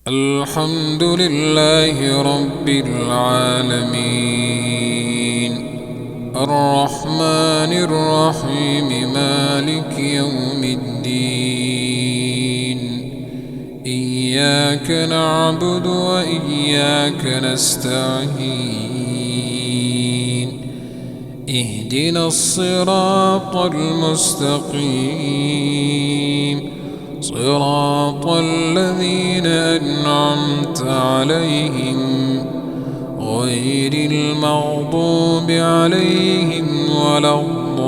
الحمد لله رب العالمين، الرحمن الرحيم، مالك يوم الدين. إياك نعبد وإياك نستعين. اهدنا الصراط المستقيم، صراط الذين أنعمت عليهم غير المغضوب عليهم ولا الضالين.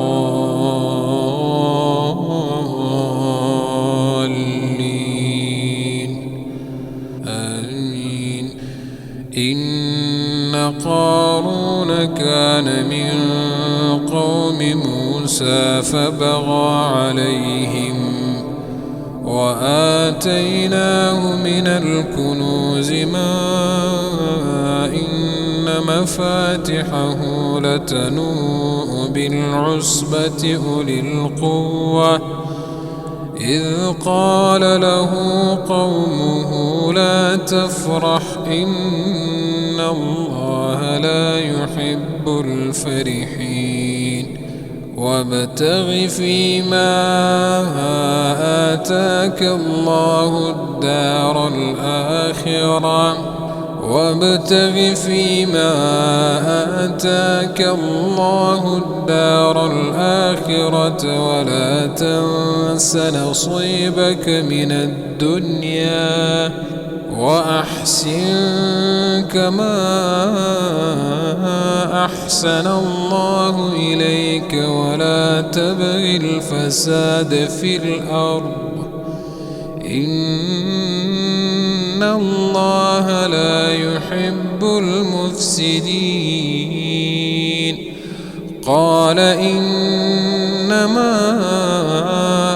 آمين. إن قارون كان من قوم موسى فبغى عليهم وآتيناه من الكنوز ما إن مفاتحه لتنوء بالعصبة أولي القوة إذ قال له قومه لا تفرح إن الله لا يحب الفرحين. وابتغ فيما آتاك الله الدار الآخرة ولا تنس نصيبك من الدنيا وأحسن كما أحسن الله إليك ولا تبغ الفساد في الأرض إن الله لا يحب المفسدين. قال إنما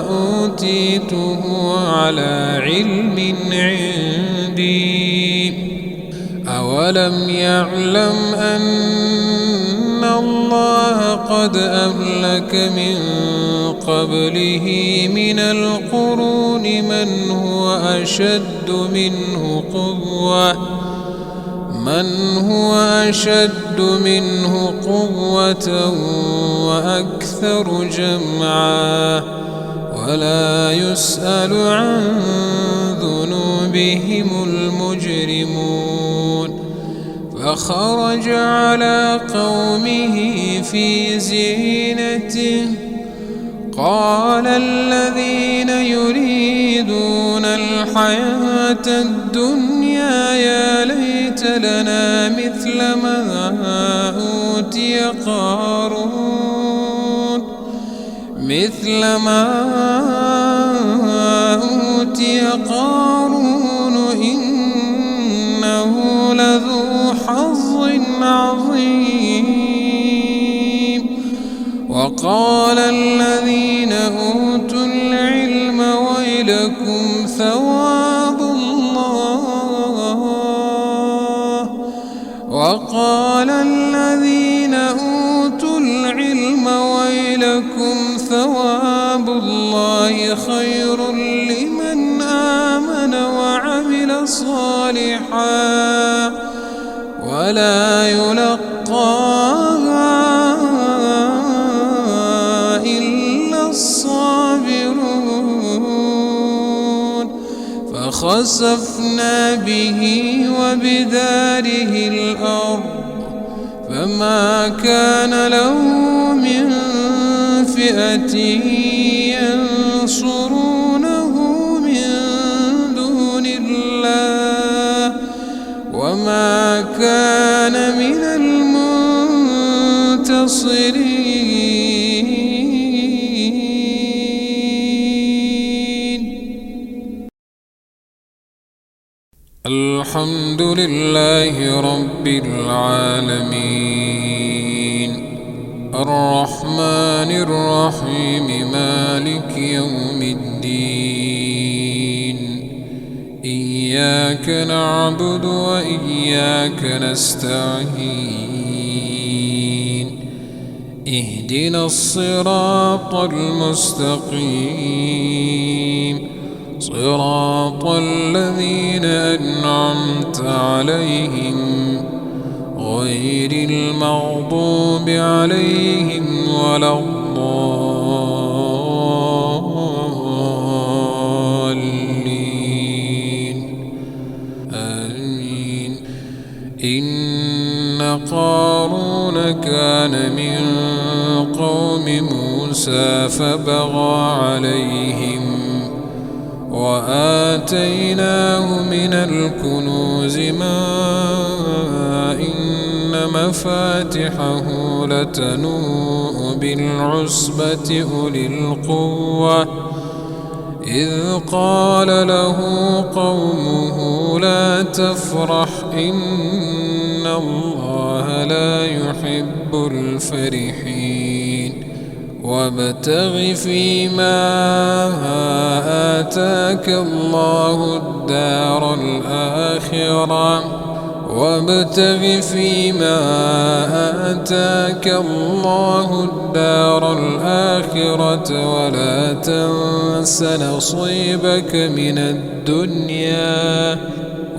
أوتيته على علم عندي أولم يعلم أن الله قد أهلك من قبله من القرون من هو أشد منه قوة وأكثر جمعا ولا يسأل عن ذنوبهم المجرمون. فخرج على قومه في زينته قال الذين يريدون الحياة الدنيا يا ليت لنا مثل ما أوتي قارون إنه لذو حظ عظيم. وقال الذين أوتوا العلم ويلكم ثواب الله خير لمن آمن وعمل صالحا ولا يلقاها إلا الصابرون. فخسفنا به وبداره الأرض فما كان له من فئة ينصرونه من دون الله وما كان من المنتصرين. الحمد لله رب العالمين، الرحمن الرحيم، مالك يوم الدين. إياك نعبد وإياك نستعين. اهدنا الصراط المستقيم، صراط الذين أنعمت عليهم غير المغضوب عليهم ولا الضالين آمين. إن قارون كان من قوم موسى فبغى عليهم وآتيناه من الكنوز ما إن مفاتحه لتنوء بالعصبة أولي القوة إذ قال له قومه لا تفرح إن الله لا يحب الفرحين وابتغ فيما آتاك الله الدار الآخرة ولا تنس نصيبك من الدنيا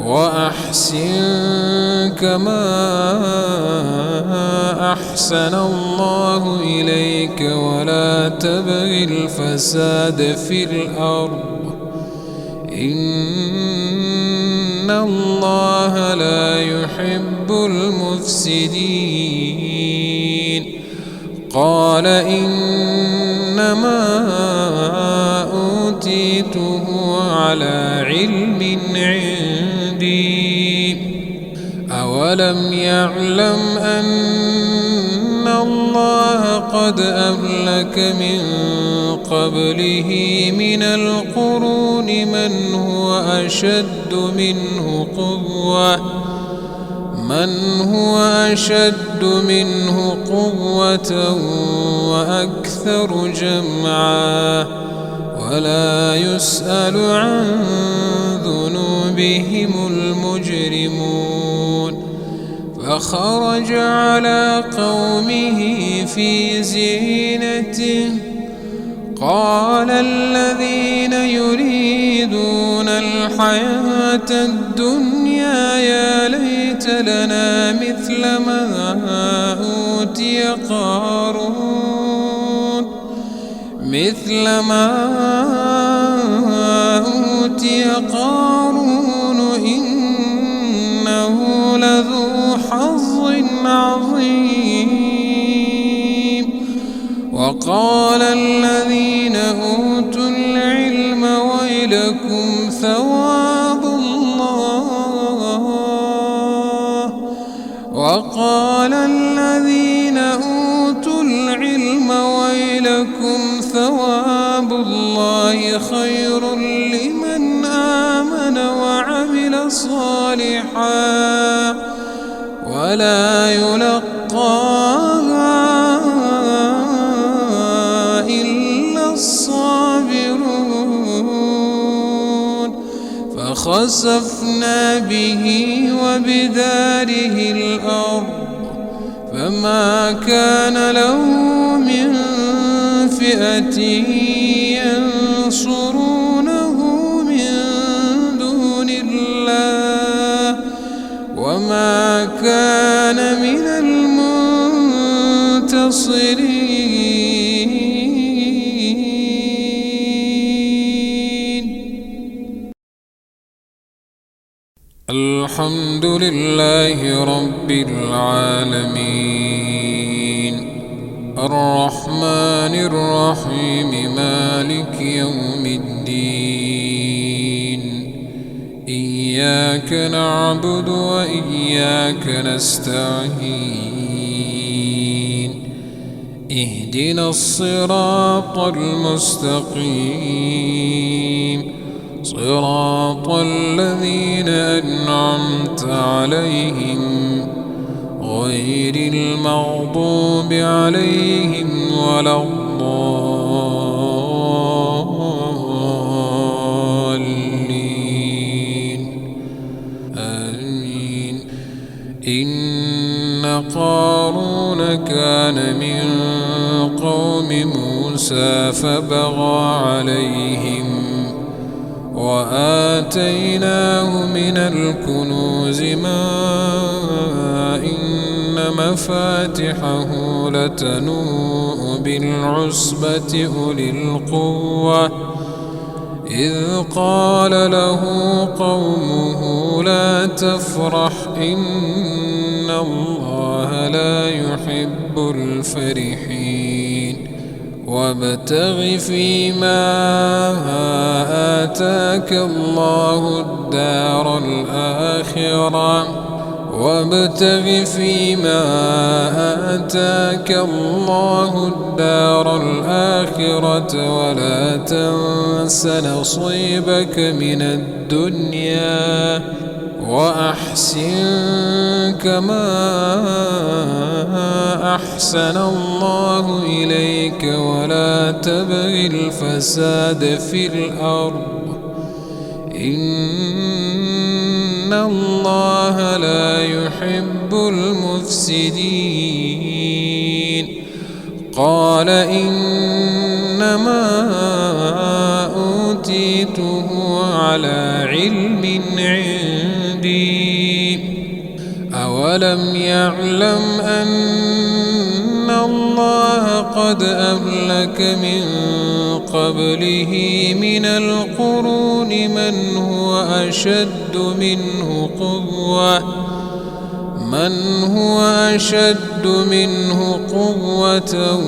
وأحسن كما أحسن الله إليك ولا تبغ الفساد في الأرض إن الله لا يحب المفسدين. قال إنما أوتيته على علم عندي أولم يعلم أن الله قد أهلك من قبله من القرون من هو أشد منه قوة وأكثر جمعا ولا يسأل عن ذنوبهم المجرمون. فخرج على قومه في زينته قال الذين يريدون الحياة الدنيا يا ليت لنا مثل ما أوتي قارون إنه لذو حظ عظيم. وقال الذين أوتوا العلم ويلكم ثواب الله خير لمن آمن وعمل صالحا ولا يلقاها إلا الصابرون. فخسفنا به وبداره الأرض فما كان له من فئة ينصرونه من دون الله وما كان من المنتصرين. الحمد لله رب العالمين الرحمن الرحيم مالك يوم الدين إياك نعبد وإياك نستعين اهدنا الصراط المستقيم صراط الذين أنعمت عليهم غير المغضوب عليهم ولا الضالين آمين. إن قارون كان من قوم موسى فبغى عليهم وآتيناه من الكنوز ما إن مفاتحه لتنوء بالعصبة أولي القوة إذ قال له قومه لا تفرح إن الله لا يحب الفرحين وابتغ فيما آتاك الله الدار الآخرة ولا تنس نصيبك من الدنيا وأحسن كما أحسن الله إليك ولا تبغ الفساد في الأرض إن الله لا يحب المفسدين قال إنما أوتيته على علم عندي أولم يعلم أن الله قد أهلك من قبله من القرون من هو أشد منه قوة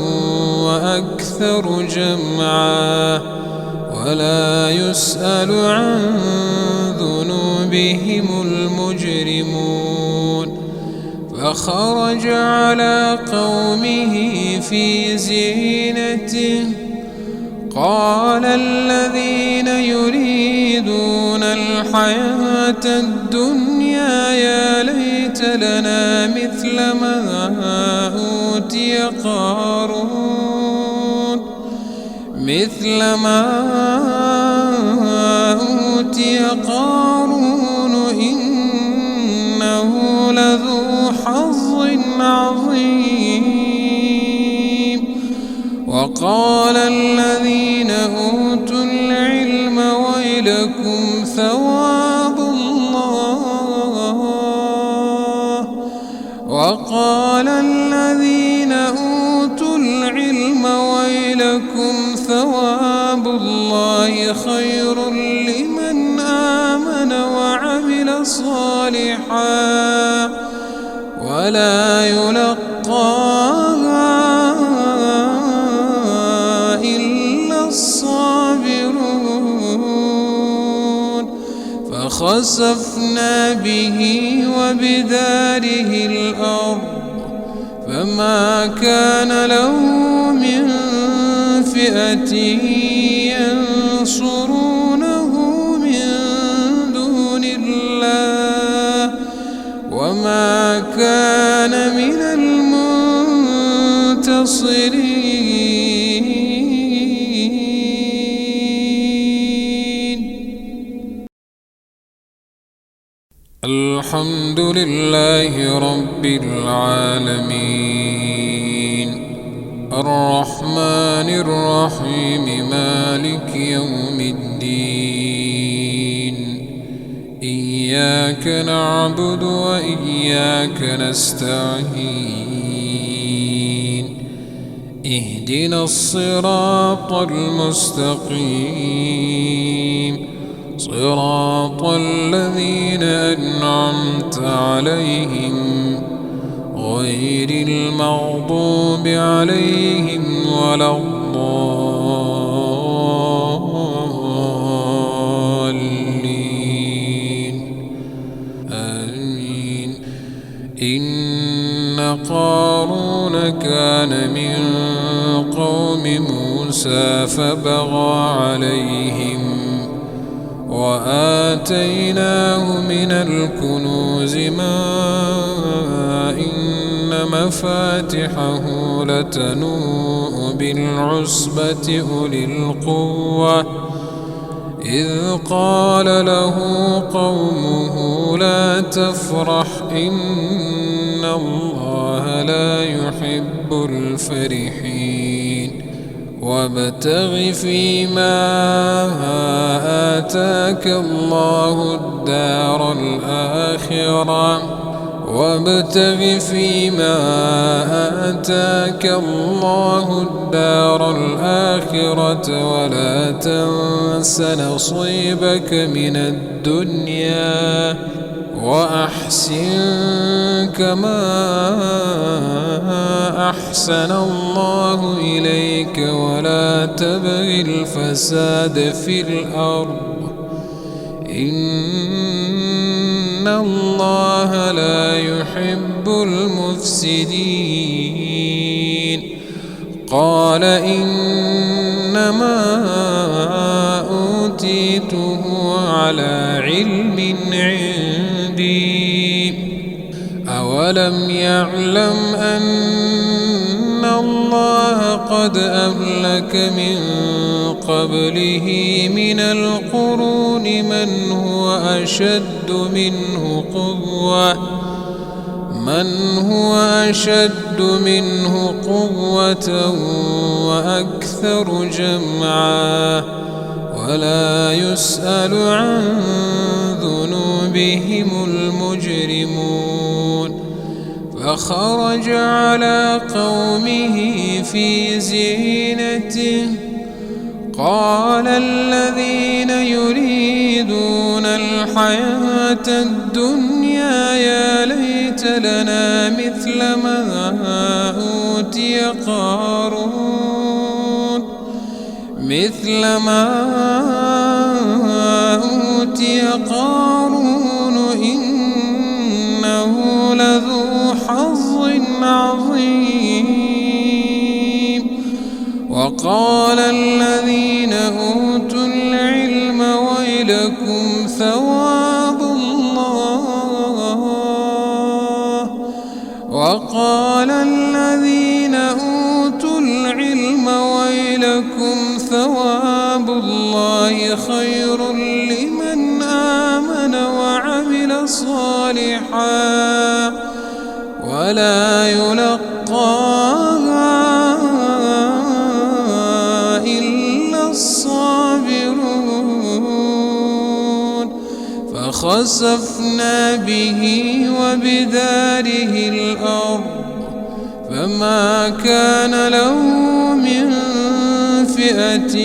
وأكثر جمعا ولا يسأل عن ذنوبهم المجرمون فخرج على قومه في زينته قال الذين يريدون الحياة الدنيا يا ليت لنا مثل ما أوتي قارون إنه لذو حظ عظيم وقال الذين أوتوا العلم ويلكم ثواب الله خير لمن آمن وعمل صالحا ولا يلقاها إلا الصابرون فخسفنا به وبداره الأرض فما كان له من فئة ينصرونه من دون الله وما كان من المنتصرين. الحمد لله رب العالمين الرحمن الرحيم مالك يوم الدين إياك نعبد وإياك نستعين اهدنا الصراط المستقيم صراط الذين أنعمت عليهم غير المغضوب عليهم ولا الضالين آمين. إن قارون كان من قوم موسى فبغى عليهم وآتيناه من الكنوز ما إن مفاتحه لتنوء بالعصبة أولي القوة إذ قال له قومه لا تفرح إن الله لا يحب الفرحين وابتغ فيما آتاك الله الدار الآخرة ولا تنس نصيبك من الدنيا وأحسن كما أحسن الله إليك ولا تبغ الفساد في الأرض إن الله لا يحب المفسدين. قال إنما أوتيته على علم عندي أولم يعلم أن الله قد أهلك من قبله من القرون من هو أشد منه قوة وأكثر جمعا ولا يسأل عن ذنوبهم المجرمون. فخرج على قومه في زينته قال الذين يريدون الحياة الدنيا يا ليت لنا مثل ما أوتي قارون إنه لذو حظ عظيم. وقال الذين أوتوا العلم ويلكم ثواب الله خير لمن آمن وعمل صالحا ولا يلقاها إلا الصابرون. فخسفنا به وبداره الأرض فما كان له من فئة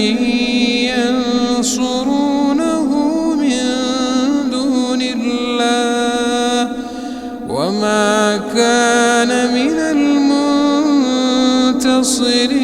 ينصرونه من دون الله وما كان من المنتصرين.